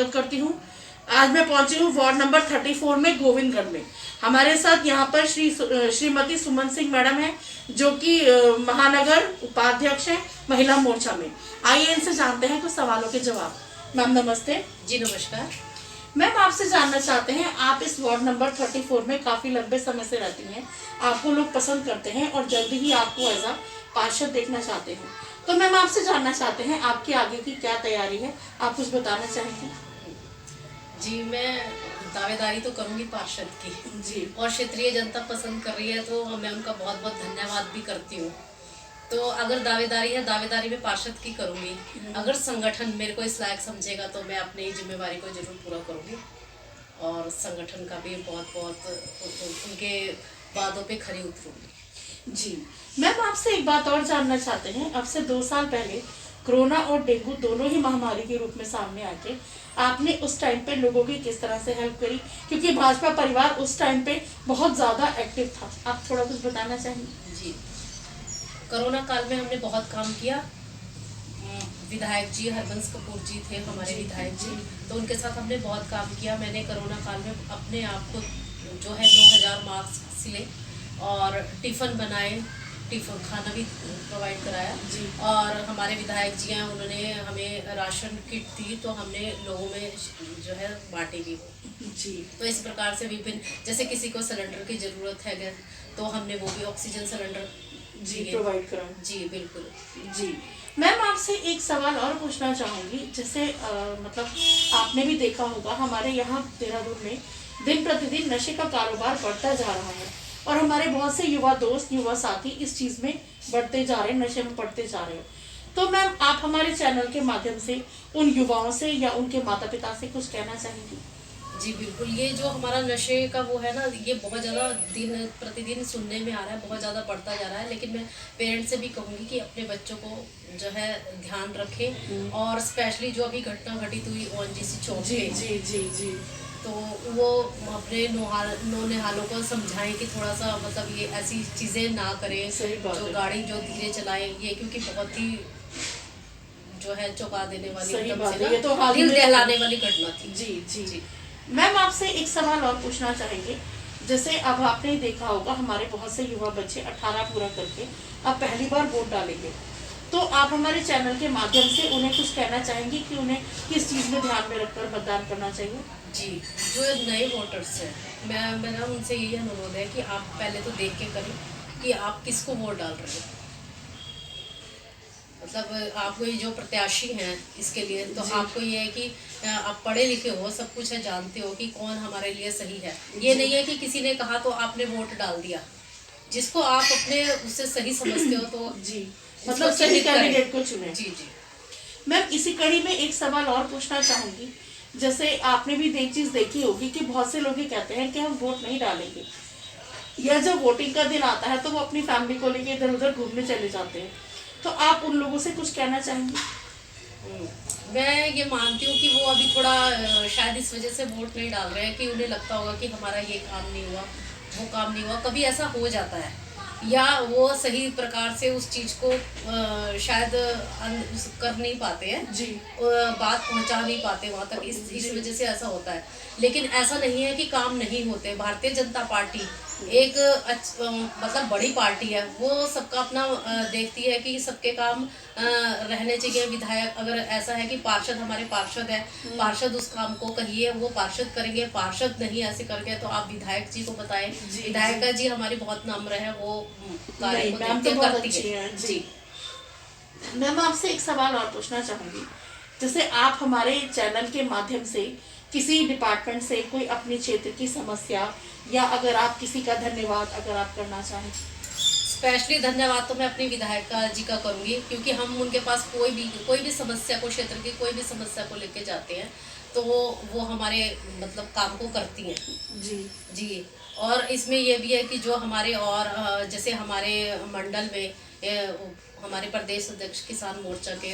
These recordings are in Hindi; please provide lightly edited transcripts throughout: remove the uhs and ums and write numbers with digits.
स्वागत करती हूँ। आज मैं पहुंची हूँ वार्ड नंबर 34 में गोविंदगढ़ में। हमारे साथ यहाँ पर श्रीमती सुमन सिंह मैडम है, जो कि महानगर उपाध्यक्ष है महिला मोर्चा में। आइए इनसे जानते हैं कुछ सवालों के जवाब। मैम नमस्ते। जी नमस्कार। मैम आपसे जानना चाहते हैं, आप इस वार्ड नंबर 34 में काफी लंबे समय से रहती हैं, आपको लोग पसंद करते हैं और जल्दी ही आपको एज अ पार्षद देखना चाहते हैं। तो मैम आपसे जानना चाहते हैं आपकी आगे की क्या तैयारी है, आप कुछ बताना चाहेंगे? जी मैं दावेदारी तो करूंगी पार्षद की जी। और क्षेत्रीय जनता पसंद कर रही है तो मैं उनका बहुत बहुत धन्यवाद भी करती हूँ। तो अगर दावेदारी है, दावेदारी में पार्षद की करूंगी। अगर संगठन मेरे को इस लायक समझेगा तो मैं अपनी जिम्मेवारी को जरूर पूरा करूंगी और संगठन का भी बहुत बहुत उनके वादों पे खरी उतरूंगी। जी मैम आपसे एक बात और जानना चाहते हैं, अब से 2 साल पहले कोरोना और डेंगू दोनों ही महामारी के रूप में सामने आके आपने उस टाइम पे लोगों की किस तरह से हेल्प करी, क्योंकि भाजपा परिवार उस टाइम पे बहुत ज्यादा एक्टिव था, आप थोड़ा कुछ बताना चाहेंगे? जी कोरोना काल में हमने बहुत काम किया। विधायक जी हरबंस कपूर जी थे हमारे विधायक जी, तो उनके साथ हमने बहुत काम किया। मैंने कोरोना काल में अपने आप को जो है 9000 मास्क सिले और टिफ़िन बनाए, टिफ़िन खाना भी प्रोवाइड कराया जी। और हमारे विधायक जी हैं, उन्होंने हमें राशन किट दी तो हमने लोगों में जो है बांटी भी। जी। तो इस प्रकार से विभिन्न, जैसे किसी को सिलेंडर की ज़रूरत है तो हमने वो भी ऑक्सीजन सिलेंडर जी प्रोवाइड करा। जी बिल्कुल। जी मैम आपसे एक सवाल और पूछना चाहूँगी, जैसे मतलब आपने भी देखा होगा हमारे यहाँ देहरादून में दिन प्रतिदिन नशे का कारोबार बढ़ता जा रहा है और हमारे बहुत से युवा दोस्त युवा साथी इस चीज़ में बढ़ते जा रहे हैं, नशे में पड़ते जा रहे हैं। तो मैम आप हमारे चैनल के माध्यम से उन युवाओं से या उनके माता पिता से कुछ कहना चाहेंगी? जी बिल्कुल, ये जो हमारा नशे का वो है ना, ये बहुत ज़्यादा दिन प्रतिदिन सुनने में आ रहा है, बहुत ज़्यादा बढ़ता जा रहा है। लेकिन मैं पेरेंट्स से भी कहूँगी कि अपने बच्चों को जो है ध्यान रखें और स्पेशली जो अभी घटना घटित हुई ONGC चौक जी पे, जी जी जी तो वो अपने नौनिहालों को समझाएं कि थोड़ा सा मतलब ये ऐसी चीज़ें ना करें, सही बात जो है। गाड़ी जो धीरे चलाएं, ये क्योंकि बहुत ही जो है चौंका देने वाली, सही एकदम बात से है, ना ये तो हाल ही दिल में दहलाने वाली घटना थी। जी जी जी मैम आपसे एक सवाल और पूछना चाहेंगे, जैसे अब आपने ही देखा होगा हमारे बहुत से युवा बच्चे 18 पूरा करके अब पहली बार वोट डालेंगे, तो आप हमारे चैनल के माध्यम से उन्हें कुछ कहना चाहेंगे कि उन्हें किस चीज़ में ध्यान में रखकर मतदान करना चाहिए? जी, जो नए वोटर्स हैं, मेरा उनसे यही अनुरोध है कि आप पहले तो देख के करें कि आप किसको वोट डाल रहे हैं। मतलब आपको ये जो प्रत्याशी हैं इसके लिए, तो आपको ये है कि आप पढ़े लिखे हो, सब कुछ है, जानते हो कि कौन हमारे लिए सही है। ये नहीं है कि किसी ने कहा तो आपने वोट डाल दिया। जिसको आप अपने उससे सही समझते हो तो जी मतलब सही कैंडिडेट को चुने। जी जी मैम इसी कड़ी में एक सवाल और पूछना चाहूंगी, जैसे आपने भी एक चीज देखी होगी कि बहुत से लोग ये कहते हैं कि हम वोट नहीं डालेंगे, या जब वोटिंग का दिन आता है तो वो अपनी फैमिली को लेके इधर उधर घूमने चले जाते हैं, तो आप उन लोगों से कुछ कहना चाहेंगे? मैं ये मानती हूँ कि वो अभी थोड़ा शायद इस वजह से वोट नहीं डाल रहे हैं कि उन्हें लगता होगा कि हमारा ये काम नहीं हुआ, वो काम नहीं हुआ। कभी ऐसा हो जाता है या वो सही प्रकार से उस चीज़ को शायद कर नहीं पाते हैं जी बात पहुंचा नहीं पाते वहाँ तक, इस वजह से ऐसा होता है। लेकिन ऐसा नहीं है कि काम नहीं होते। भारतीय जनता पार्टी एक मतलब बड़ी पार्टी है, वो सबका अपना देखती है कि सबके काम रहने चाहिए। विधायक अगर ऐसा है कि पार्षद हमारे पार्षद है, पार्षद उस काम को कहिए वो पार्षद करेंगे, पार्षद नहीं ऐसे करके तो आप विधायक जी को बताएं। विधायिका जी हमारी बहुत नम्र है, वो कार्य को मैम देखते तो बहुत करती अच्छी है। है। जी मैम आपसे एक सवाल और पूछना चाहूंगी, जैसे आप हमारे चैनल के माध्यम से किसी डिपार्टमेंट से कोई अपने क्षेत्र की समस्या या अगर आप किसी का धन्यवाद अगर आप करना चाहें? स्पेशली धन्यवाद तो मैं अपनी विधायिका जी का करूंगी, क्योंकि हम उनके पास कोई भी समस्या को, क्षेत्र की कोई भी समस्या को लेके जाते हैं तो वो हमारे मतलब काम को करती हैं। जी जी और इसमें ये भी है कि जो हमारे और जैसे हमारे मंडल में हमारे प्रदेश अध्यक्ष किसान मोर्चा के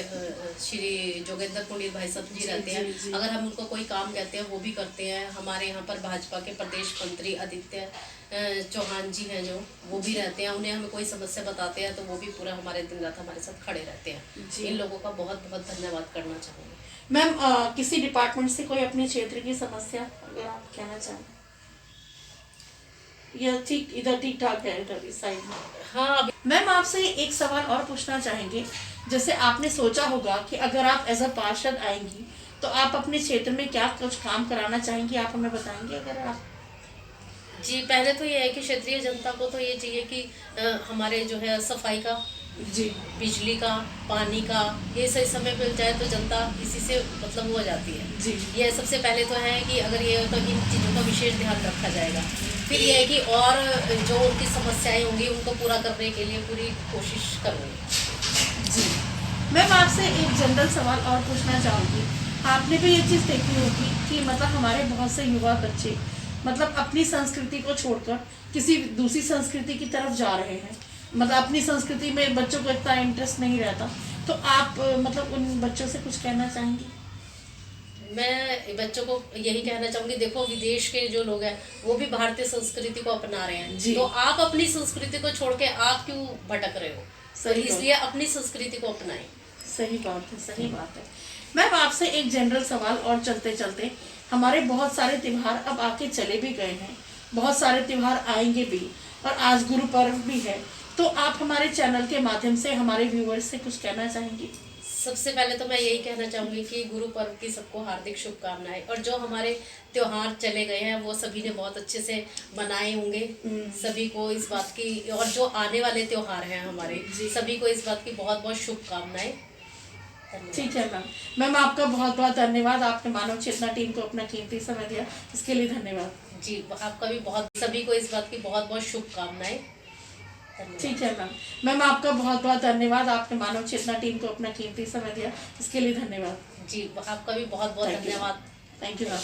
श्री जोगेंद्र पुनीत भाई साहब जी रहते हैं। जी। अगर हम उनको कोई काम कहते हैं वो भी करते हैं। हमारे यहाँ पर भाजपा के प्रदेश मंत्री आदित्य चौहान जी हैं जो, वो भी रहते हैं। उन्हें हमें कोई समस्या बताते हैं तो वो भी पूरा हमारे दिन रात हमारे साथ खड़े रहते हैं। इन लोगों का बहुत बहुत धन्यवाद करना चाहूँगी। मैम किसी डिपार्टमेंट से कोई अपने क्षेत्र की समस्या अगर आप कहना चाहें? यह ठीक, इधर ठीक ठाक है, इधर इस साइड में। हाँ मैम आपसे एक सवाल और पूछना चाहेंगे। जैसे आपने सोचा होगा कि अगर आप एज अ पार्षद आएंगी तो आप अपने क्षेत्र में क्या कुछ काम कराना चाहेंगी, आप हमें बताएंगे अगर आप? जी, पहले तो ये है कि क्षेत्रीय जनता को तो ये चाहिए कि हमारे जो है सफाई का, जी, बिजली का, पानी का, ये सही समय मिल जाए तो जनता इसी से मतलब हो जाती है। जी, ये सबसे पहले तो है कि अगर ये तो इन चीज़ों का विशेष ध्यान रखा जाएगा। फिर ये है कि और जो उनकी समस्याएं होंगी उनको पूरा करने के लिए पूरी कोशिश करूँगी। जी। मैम आपसे एक जनरल सवाल और पूछना चाहूँगी। आपने भी ये चीज़ देखी होगी कि मतलब हमारे बहुत से युवा बच्चे मतलब अपनी संस्कृति को छोड़कर किसी दूसरी संस्कृति की तरफ जा रहे हैं। मतलब अपनी संस्कृति में बच्चों को इतना इंटरेस्ट नहीं रहता। तो आप मतलब उन बच्चों से कुछ कहना चाहेंगी? मैं बच्चों को यही कहना चाहूँगी, देखो विदेश के जो लोग हैं वो भी भारतीय संस्कृति को अपना रहे हैं, तो आप अपनी संस्कृति को छोड़ के आप क्यों भटक रहे हो? तो इसलिए अपनी संस्कृति को अपनाएं। सही बात है, सही बात है। मैम आपसे एक जनरल सवाल और चलते चलते, हमारे बहुत सारे त्योहार अब आके चले भी गए हैं, बहुत सारे त्योहार आएंगे भी, और आज गुरु पर्व भी है। तो आप हमारे चैनल के माध्यम से हमारे व्यूअर्स से कुछ कहना चाहेंगी? सबसे पहले तो मैं यही कहना चाहूँगी कि गुरु पर्व की सबको हार्दिक शुभकामनाएं। और जो हमारे त्योहार चले गए हैं वो सभी ने बहुत अच्छे से मनाए होंगे। सभी को इस बात की, और जो आने वाले त्योहार हैं हमारे, सभी को इस बात की बहुत बहुत शुभकामनाएं। ठीक है मैम। मैम आपका बहुत बहुत धन्यवाद, आपने मानव चेतना टीम को अपना कीमती समय दिया, इसके लिए धन्यवाद। जी, आपका भी बहुत, सभी को इस बात की बहुत बहुत शुभकामनाएं। ठीक है मैम। मैम आपका बहुत बहुत धन्यवाद, आपने मानव चेतना टीम को अपना कीमती समय दिया, इसके लिए धन्यवाद। जी, आपका भी बहुत बहुत धन्यवाद। Thank you ma'am.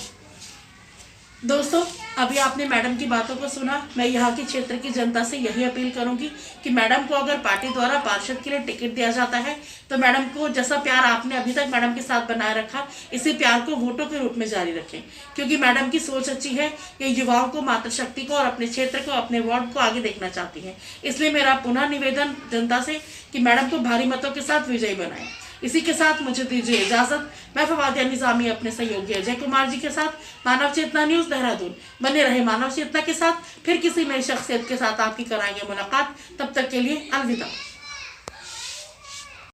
दोस्तों, अभी आपने मैडम की बातों को सुना। मैं यहाँ के क्षेत्र की जनता से यही अपील करूंगी कि मैडम को अगर पार्टी द्वारा पार्षद के लिए टिकट दिया जाता है तो मैडम को जैसा प्यार आपने अभी तक मैडम के साथ बनाए रखा, इसी प्यार को वोटों के रूप में जारी रखें, क्योंकि मैडम की सोच अच्छी है। ये युवाओं को, मातृशक्ति को और अपने क्षेत्र को, अपने वार्ड को आगे देखना चाहती है। इसलिए मेरा पुनः निवेदन जनता से कि मैडम को भारी मतों के साथ विजयी बनाएं। इसी के साथ मुझे दीजिए इजाजत। मैं फवादिया निजामी अपने सहयोगी अजय कुमार जी के साथ मानव चेतना न्यूज देहरादून। बने रहे मानव चेतना के साथ, फिर किसी नई शख्सियत के साथ आपकी कराएंगे मुलाकात। तब तक के लिए अलविदा।